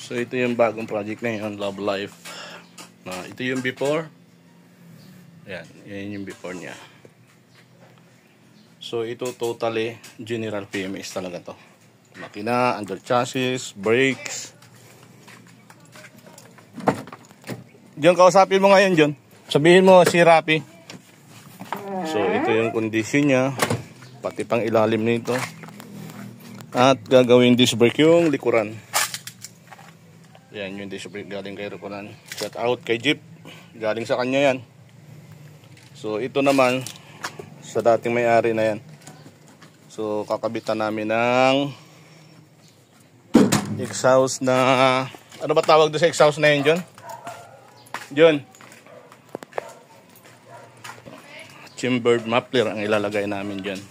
So ito yung bagong project na yun, Love Life. Ito yung before. Yan yung before niya. So ito totally general PMS talaga to. Makina, under chassis, brakes. John, kausapin mo ngayon, John. Sabihin mo si Rapi. So ito yung condition niya, pati pang ilalim nito. At gagawin disc brake yung likuran. Yan yung disc brake galing kay likuran. Shout out kay Jeep, galing sa kanya yan. So ito naman sa dating may-ari na yan. So kakabitan namin ng exhaust na, ano ba tawag doon sa exhaust na yun, John? John, chambered muffler ang ilalagay namin dyan.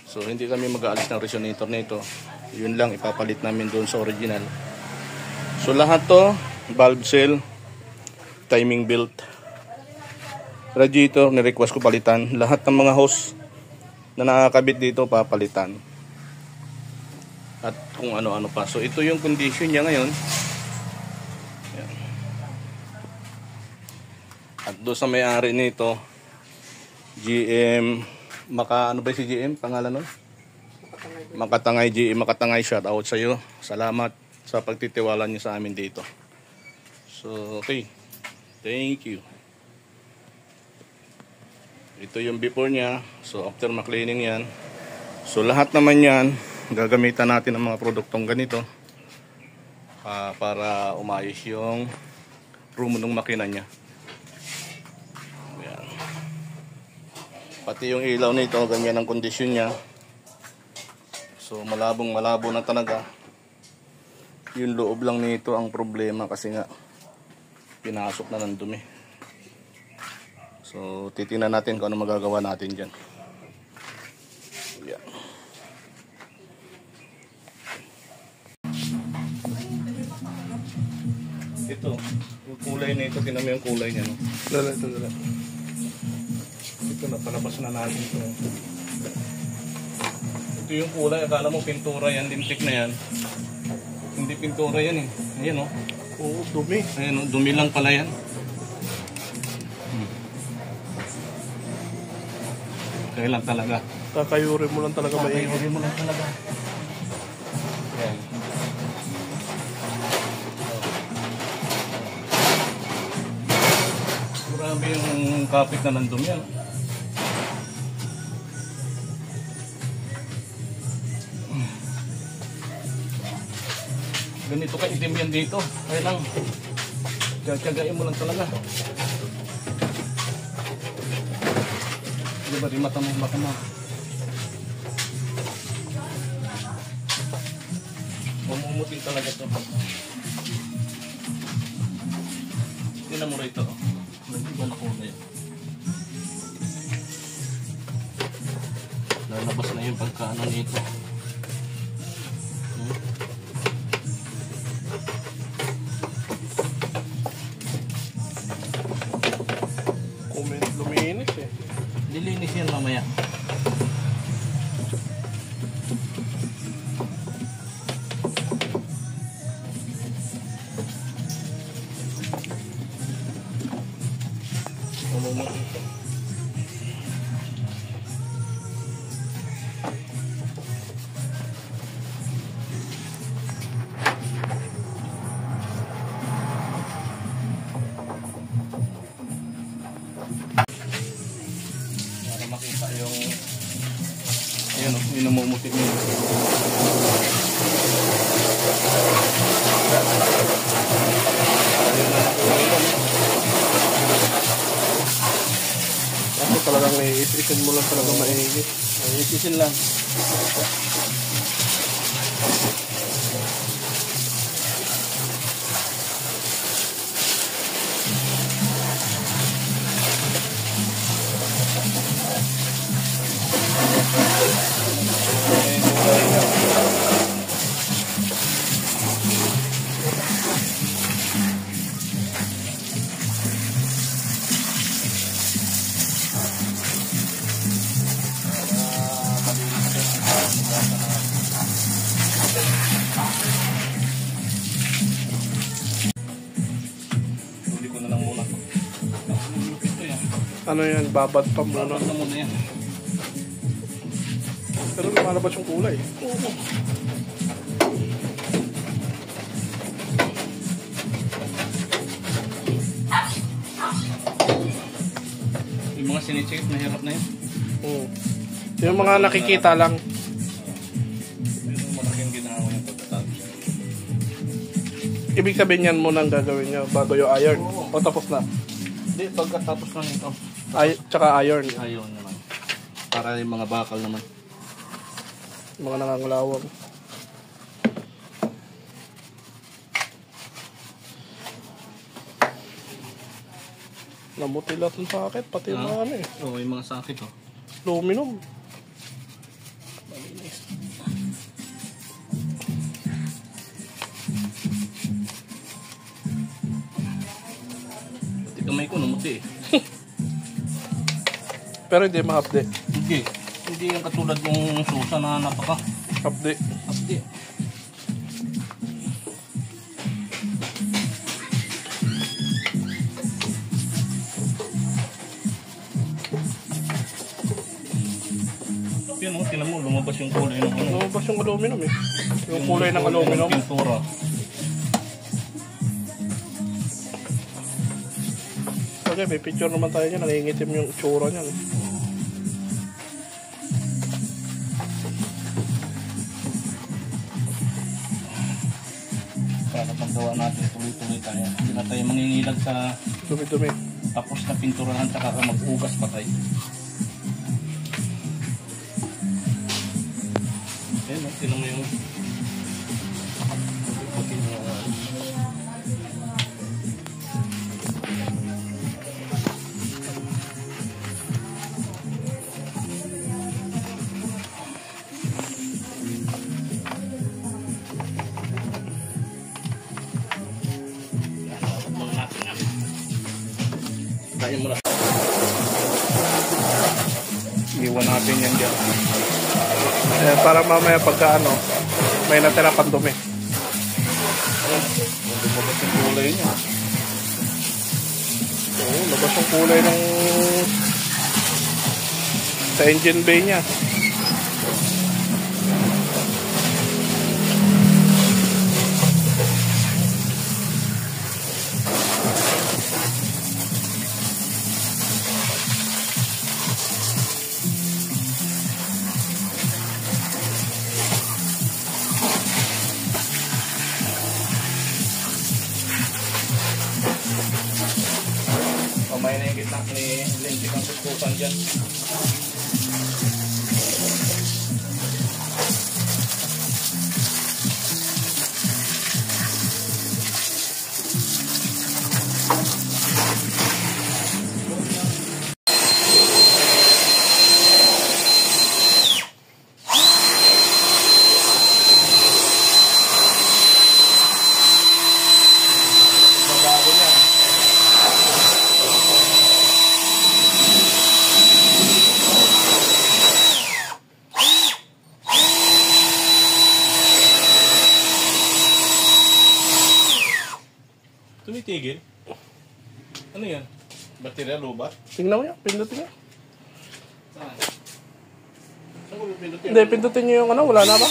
So hindi kami mag-aalis ng resonator nito. Yun lang ipapalit namin doon sa original. So lahat to, valve seal, timing belt, radiator, ni-request ko palitan. Lahat ng mga hose na nakakabit dito papalitan. At kung ano-ano pa. So ito yung condition niya ngayon. Yan. At doon sa may-ari nito, GM, ano ba si GM? Pangalan nun? Makatangay GM, Makatangay, shout out sa iyo. Salamat sa pagtitiwala niyo sa amin dito. So, okay. Thank you. Ito yung before niya. So, after ma-cleaning yan. So, lahat naman yan, gagamitan natin ng mga produktong ganito para umayos yung rumo ng makina niya. Yan. Pati yung ilaw nito, ganyan ang kondisyon niya. So, malabo na talaga. Yung loob lang nito ang problema kasi nga pinasok na ng dumi. So titingnan natin kung ano magagawa natin dyan. Yan. Ito, yung kulay nito, tingnan mo yung kulay niya, no? Dala. Ito, napalabas na natin ito. Ito yung kulay, akala mo pintura yan, lintik na yan. Hindi pintura yan eh. Ayan o. Oo, dumi. Ayan o, dumi lang pala yan. Kaya lang talaga. Kakayuri mo lang talaga maigi. Kakayuri mo lang talaga. Ayan. Grabe yung kapit na ng dumi yan. Ganito ka itim yan dito. Kaya lang, tiyagain mo lang talaga. Diba di mata mo baka na. Mamumutin talaga ito. Tingnan mo rito. Nag-iba na kulay. Lalabas na yung pagkaano nito. Luminis eh. Dilinis yan mamaya. Makita yung yun o, yung namumuti niya. Ako talagang naiisisin mo lang talaga maigi. Naiisisin lang. Ano yan, babad pa muna. Babad na muna yan. Pero lumalabas yung kulay. Oo. Yung mga sinicheck, mahirap na yun. Yung mga nakikita lang. Yung malaking ginawa ng pagkatapos. Ibig sabihin yan muna ang gagawin nyo bago yung iron. Oo. O tapos na. Hindi, pagkatapos lang ito. Tsaka iron. Ayaw naman. Para yung mga bakal naman. Mga nangangulawang. Namuti lahat ng sakit, pati yung mga ano eh. Oo, yung mga sakit oh. Aluminum. Pati kamay ko namuti eh. Pero hindi mahapde. Hindi. Hindi yung katulad ng susa na napaka. Hapde. Hindi. Yan oh, tinan mo, lumabas yung kulay ng ano. Lumabas yung aluminum eh. Yung kulay ng aluminum. Pintura. Okay, may picture naman tayo niya. Nangingitim yung tsura niya. Para paggawa natin, tuloy-tuloy tayo. Hindi na tayo mangingilag sa Dumi-dumi. tapos na pinturahan tsaka ka mag-ugas pa tayo. Ayan, tinan mo yung puti na tayo muna. Iwan natin yan dyan. Para mamaya pagka ano, may natira pang dumi. Lumabas yung kulay niya. Oo, labas yung kulay ng sa engine bay niya. Pamay na yung gitna ni Lindsay kang suskusan dyan. Bago niya. Tumitigil? Ano yan? Baterya, lubat? Tingnan mo yan, pindutin niya. Saan? Saan ko pipindutin? Hindi, pindutin niyo yung ano, wala na ba?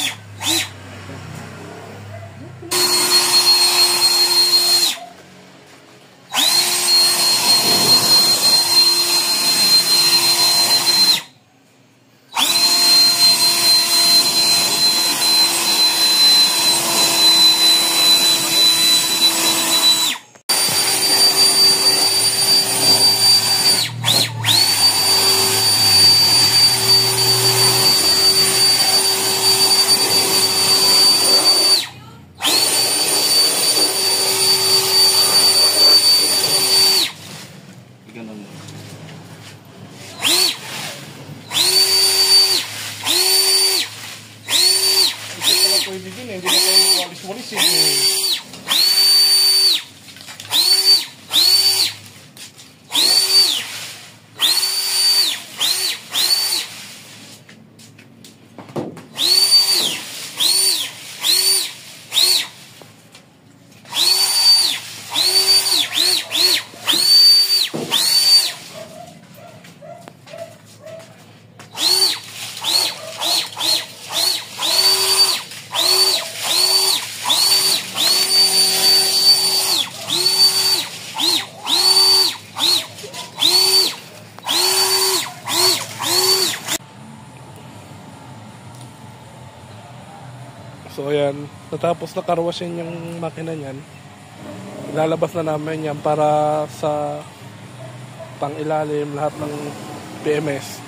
Ganun mo. Ito pala pwede din eh. Hindi na kayo walis-walis eh. Tapos nakarwasin yung makina niyan, ilalabas na namin yan para sa pang-ilalim lahat ng PMS.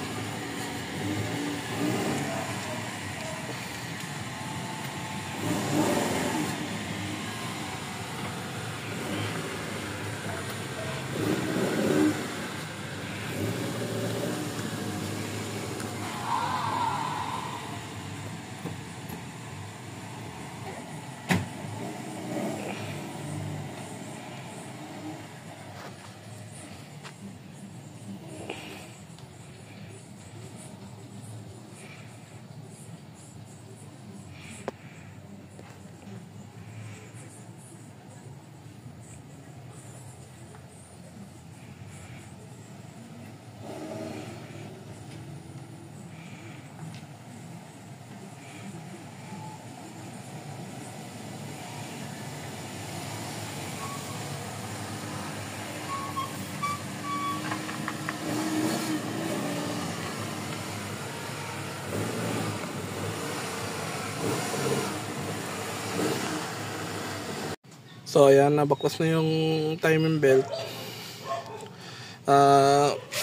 So ayan, nabaklas na yung timing belt.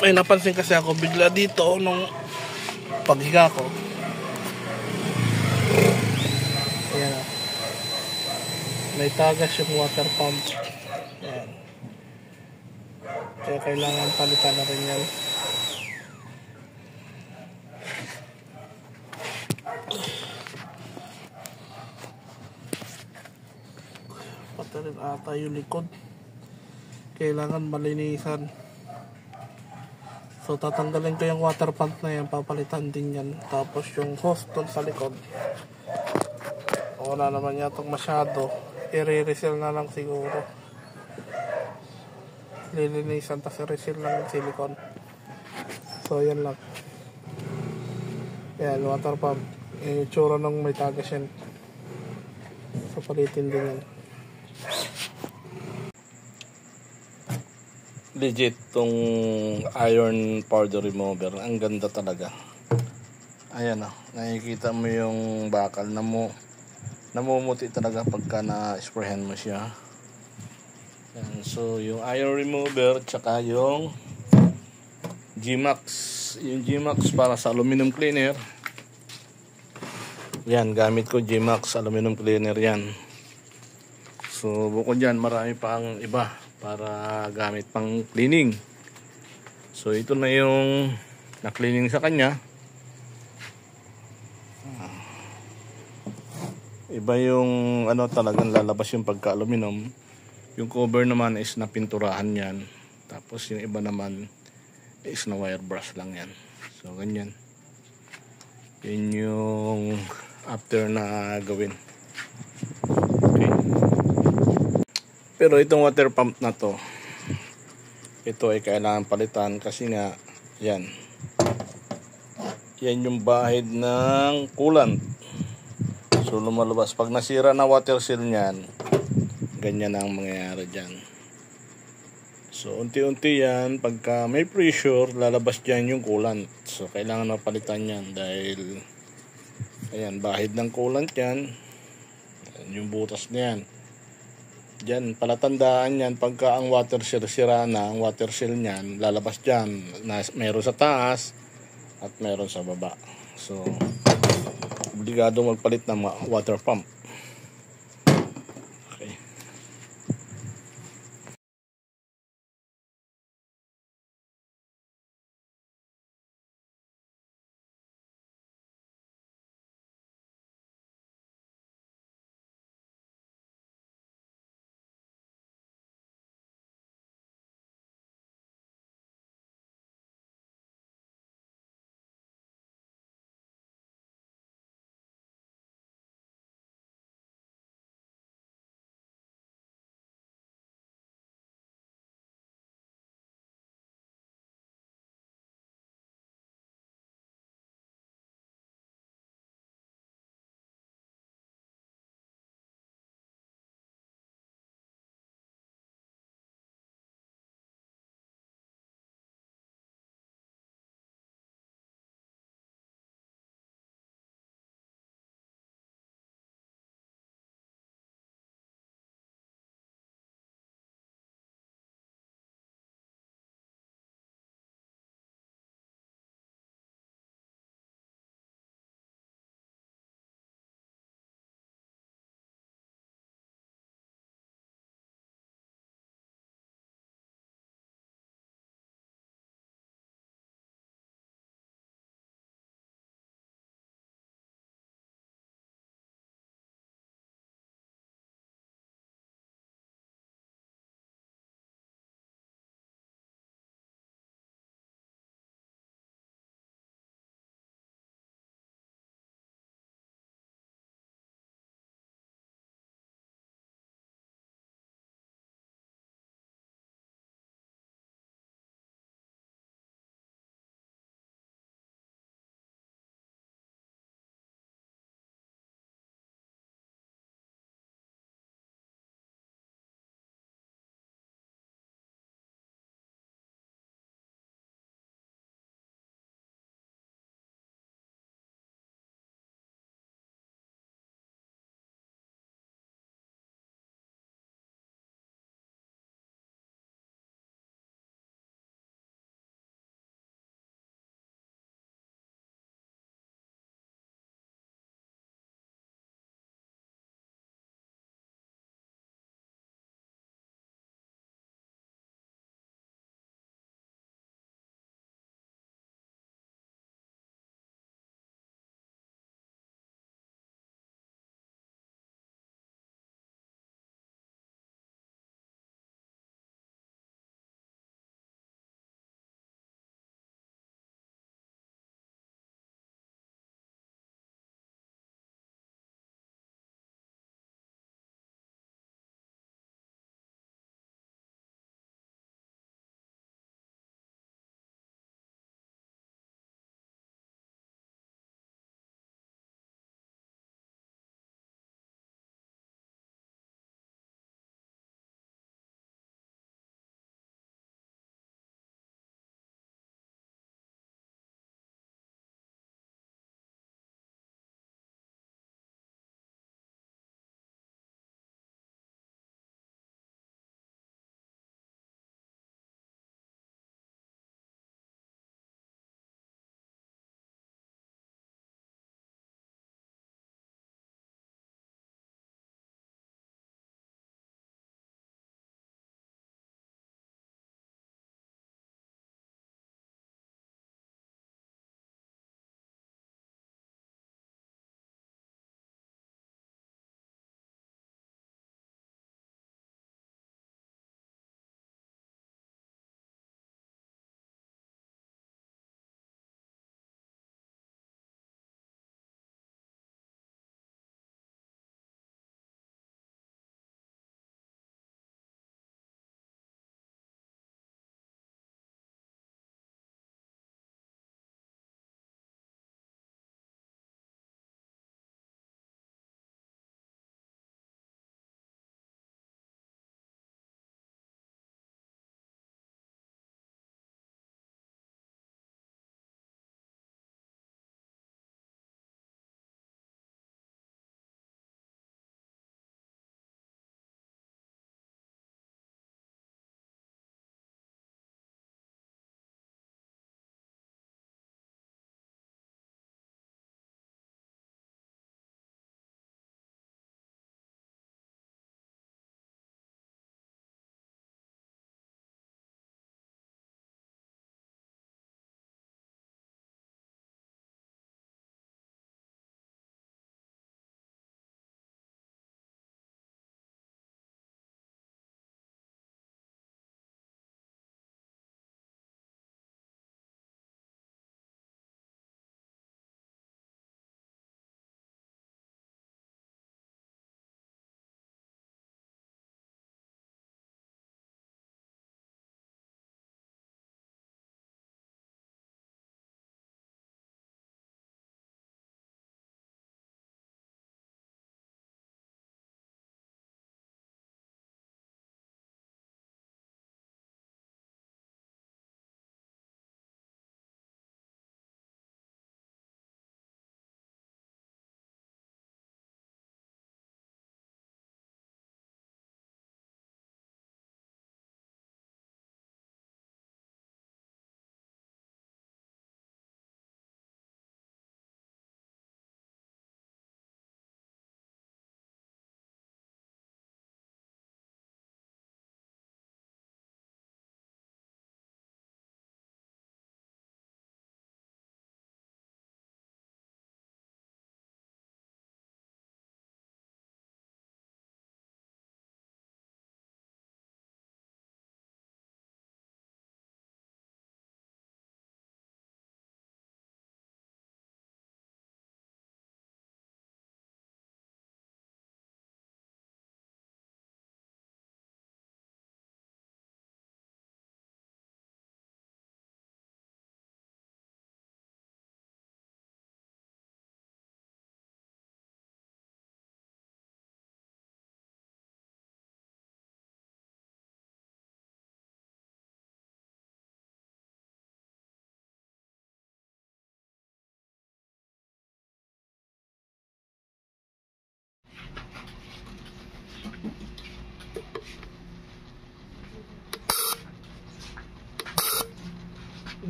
May napansin kasi ako bigla dito nung paghiga ko. Ayan, may tagas yung water pump. Ayan. Kaya kailangan palitan na rin yan. Pati rin ata yung likod, kailangan malinisan. So tatanggalin ko yung water pump na yan, papalitan din yan. Tapos yung hose dun sa likod, wala naman yatang masyado, i-reseal na lang siguro. Lilinisan tas i-reseal lang yung silicone. So yan lang. Yan, water pump, yung itsura ng may tagas yan. So palitin din yan. Legit tong iron powder remover, ang ganda talaga. Ayan nakikita mo yung bakal na namumuti talaga pagka na-sprayhan mo siya. Ayan, so yung iron remover tsaka yung G-Max, yung G-Max para sa aluminum cleaner. Yan, gamit ko G-Max aluminum cleaner yan. So bukod dyan, marami pa ang iba para gamit pang cleaning. So ito na yung na-cleaning sa kanya. Iba yung talagang lalabas yung pagka-aluminum. Yung cover naman is napinturahan yan. Tapos yung iba naman is na wire brush lang yan. So ganyan. Yun yung after na gawin. Okay. Pero itong water pump na to, ito ay kailangan palitan kasi nga yan yung bahid ng coolant. So lumalabas pag nasira na water seal niyan, ganyan ang mangyayari dyan. So unti-unti yan, pagka may pressure lalabas dyan yung coolant. So kailangan mapalitan yan dahil ayan, bahid ng coolant yan, yung butas na yan. Diyan, palatandaan yan pagka ang water seal sira na, ang water seal niyan lalabas dyan na meron sa taas at meron sa baba. So obligado magpalit ng water pump.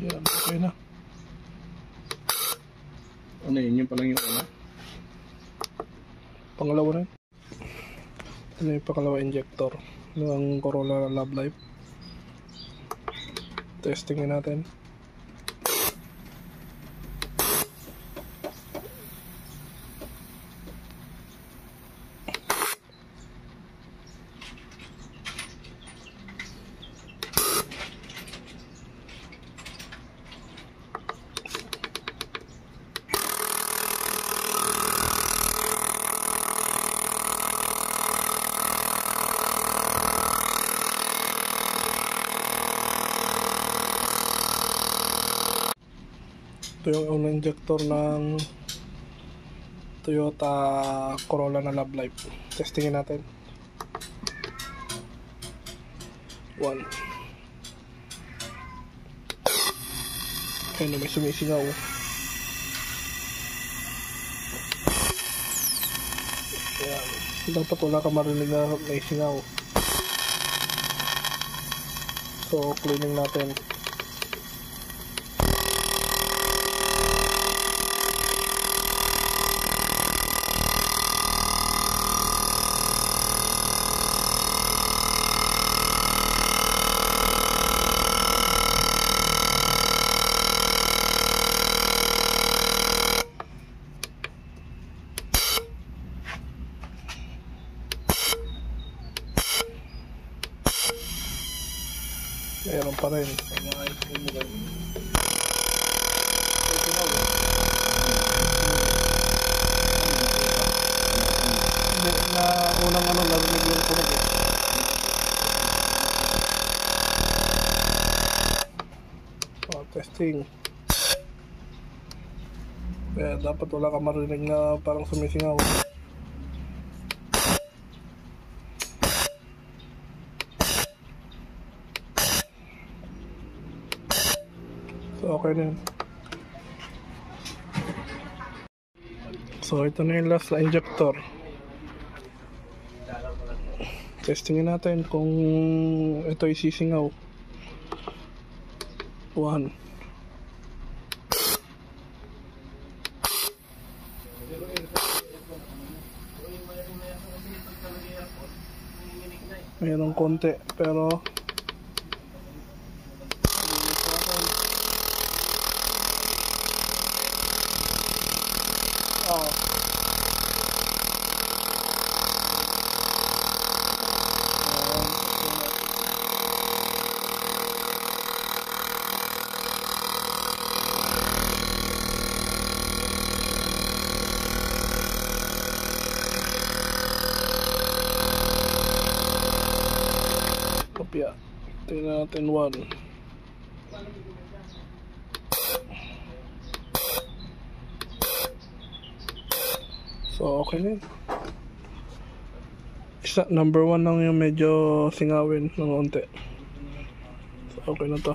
Yan, okay na. Ano yun? Yung palang yung una? Pangalawa rin. Ano yung pangalawa injector ng Corolla Love Life. Testingin natin. Ito yung unang injector ng Toyota Corolla na Love Life. Testingin natin. 1. Ayun, may sumisingaw. Ayan. Dapat wala ka marinig na may singaw. So, cleaning natin. Meron pa rin. Na unang ano, narinig yung tunog eh. Testing. Kaya dapat wala ka marinig na parang sumisingaw. So, okay na yun. So, ito na yung last na injector. Testingin natin kung ito ay sisingaw. 1. Mayroong konti, pero kopya. Tingnan natin 1. So, okay na yun. Number 1 lang yung medyo singawin ng konti. So, okay na to.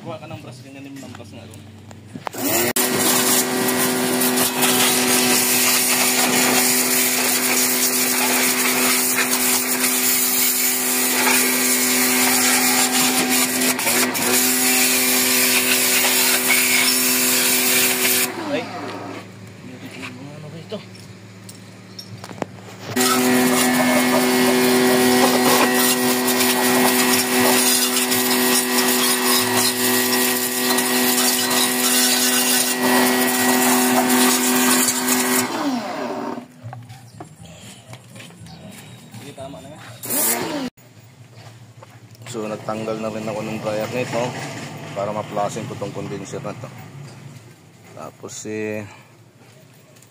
Kuha ka ng brush, ganyanin mo ng brush nga ron. tama na yan. So nagtanggal na rin ako ng dryer nito para ma-flushing ko tong condenser na to. Tapos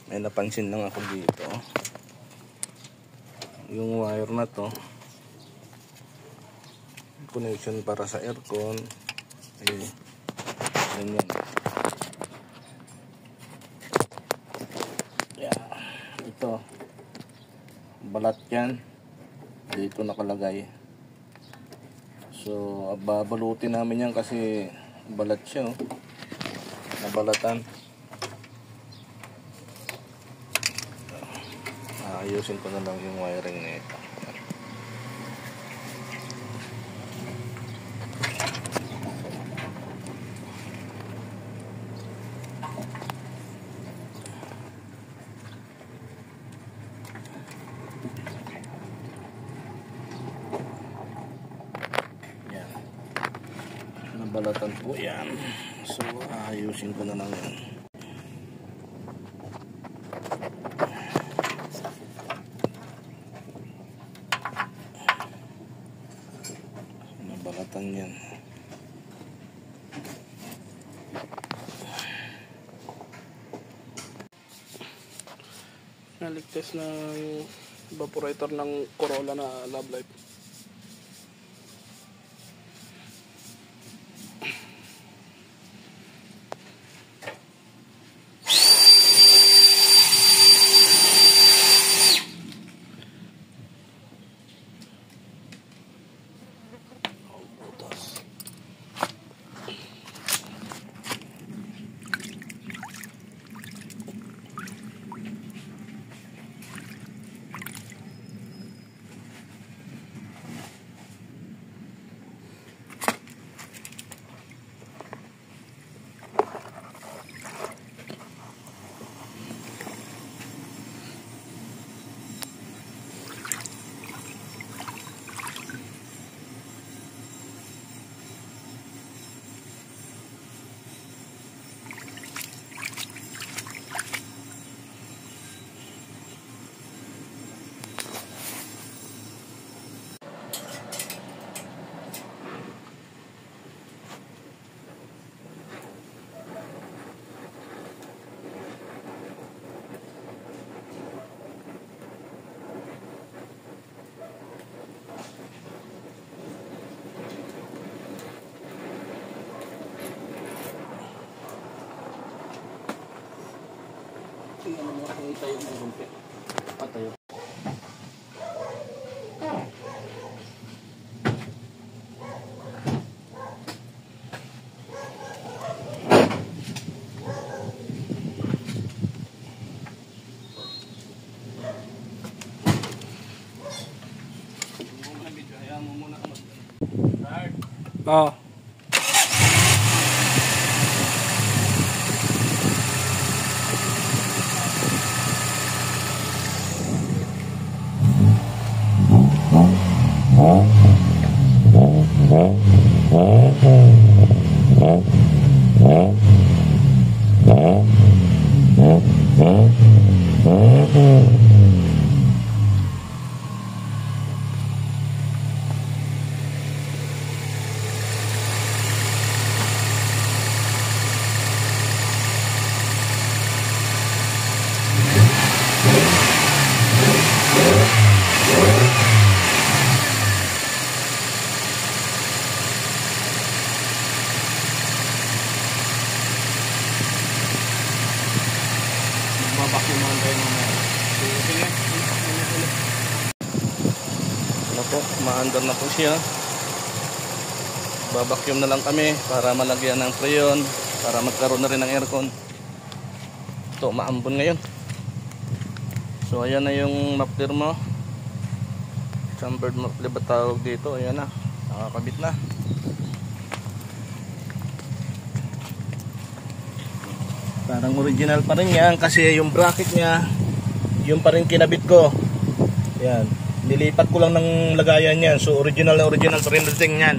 may napansin lang ako dito. Yung wire na to, connection para sa aircon. Ganyan. Ito balat yan, dito nakalagay. So babalutin namin yan kasi balat siya, oh. Nabalatan. Ayusin ko na lang yung wiring na ito. Balatan po yan. So ayusin ko na lang yan. Nabalatan yan. Naligtas na yung evaporator ng Corolla na Love Life. Tayo ng rumpi. Patayo. Ah. Mabakuman tayo mamaya. Ano po, maandar na po siya. Babakyum na lang kami para malagyan ng freon, para magkaroon na rin ng aircon. Ito, maambon ngayon. So ayan na yung muffler mo. Chambered muffler ba tawag dito? Ayan na, nakakabit na. Parang original pa rin yan kasi yung bracket niya yung pa rin kinabit ko. Yan, nilipat ko lang ng lagayan yan. So original na original pa rin dating yan.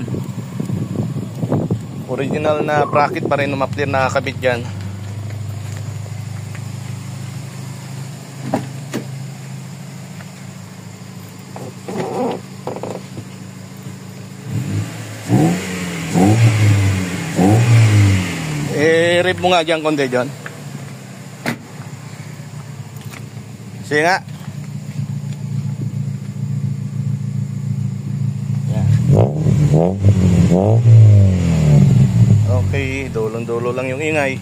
Original na bracket pa rin ng muffler na nakakabit yan. Isilip mo nga dyan konti dyan. Sige nga. Yan. Okay, dulong-dulo lang yung ingay.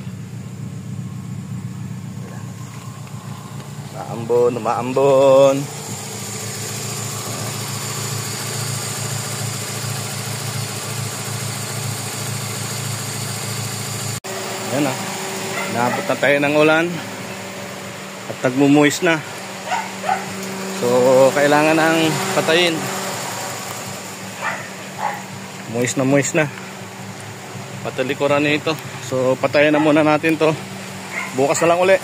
Maambon, umaambon. Ayan na. Naabot na tayo ng ulan. At nagmumuwis na. So, kailangan nang patayin. Muwis na. Patalikuran nito. So, patayin na muna natin to. Bukas na lang uli.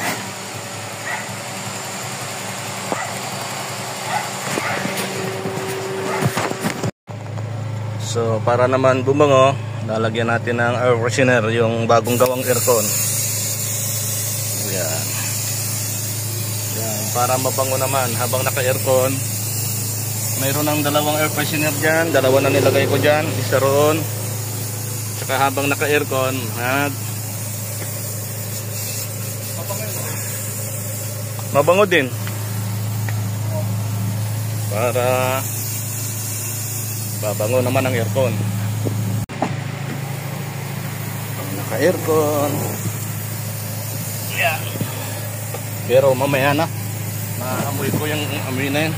So, para naman bumango, lalagyan natin ng air freshener, yung bagong gawang aircon. Yan. Yan, para mabango naman habang naka-aircon. Mayroon ng dalawang air freshener dyan. Dalawa na nilagay ko dyan. Isa roon. Tsaka habang naka-aircon, mabango din. Para babango naman ang aircon. Naka-aircon. Yeah. Pero mamaya na. Maamoy ko yung amoy na yun.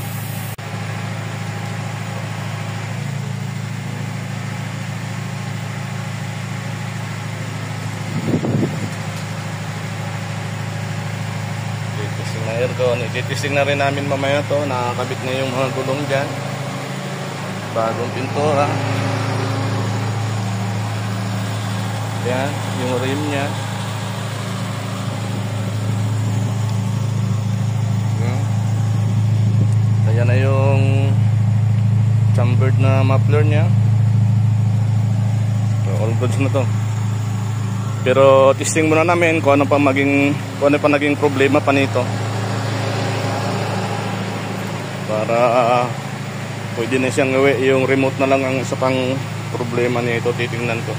Titising na aircon. Ititising na rin namin mamaya to. Nakakabit na yung mga gulong dyan. Bagong pintura. Yan, yung rim nya. Ayan na yung chambered na muffler nya. So, all goods na to. Pero testing muna namin kung ano pa naging problema pa nito. Para pwede na siyang gawin. Yung remote na lang ang isa pang problema nito, titingnan ko.